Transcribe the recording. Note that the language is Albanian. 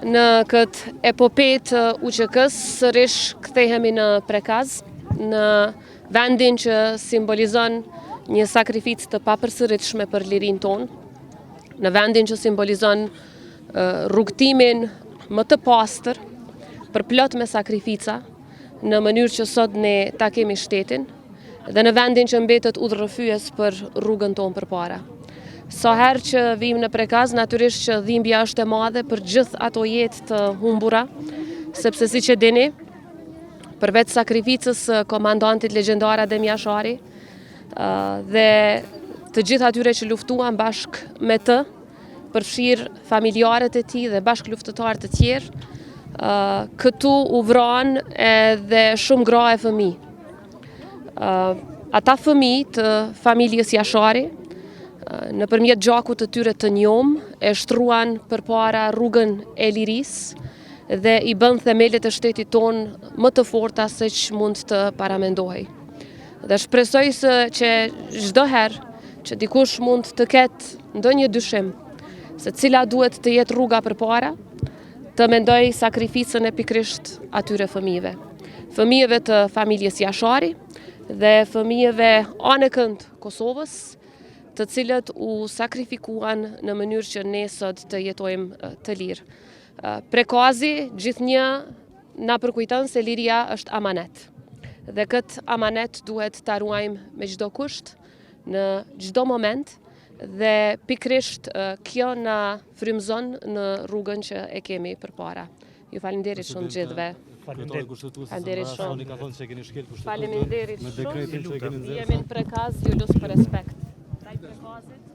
Në këtë epopej të UÇK-s sërish kthehemi në Prekaz, në vendin që simbolizon një sakrificë të papërsëritshme për lirinë tonë, në vendin që simbolizon rrugtimin më të pastër, përplot me sakrifica, në mënyrë që sot ne ta kemi shtetin, dhe në vendin që mbetet udhërrëfyes për rrugën tonë përpara. Sa herë që vim në Prekaz, natyrisht që dhimbja është e madhe për gjithë ato jetë të humbura, sepse siç e dini, përveç sakrificës komandantit legjendar Adem Jashari dhe të gjithë atyre që luftuan bashk me të, përfshirë familjarët e tij dhe bashkëluftëtarë të tjerë, këtu u vranë edhe shumë gra e fëmijë. Ata fëmijë të familjes Jashari, nëpërmjet gjakut të tyre të njom, e shtruan përpara rrugën e lirisë dhe i bën themelet e shtetit tonë më të forta se që mund të paramendohej. Dhe shpresoj se që çdo herë që dikush mund të ketë ndonjë dyshim se cila duhet të jetë rruga përpara, të mendoj sakrificën e pikrisht atyre fëmijëve. Fëmijëve të familjes Jashari dhe fëmijëve anëkënd Kosovës, të cilët u sakrifikuan në mënyrë që ne sot të jetojmë të lirë. Prekazi gjithnjë na përkujton se liria është amanet. Dhe këtë amanet duhet ta ruajmë me çdo kusht, në çdo moment, dhe pikrisht kjo na frymëzon në rrugën që e kemi përpara. Ju falenderit shumë gjithëve. Faleminderit shumë. Jemi në Prekaz, ju lut për respekt. Prekazit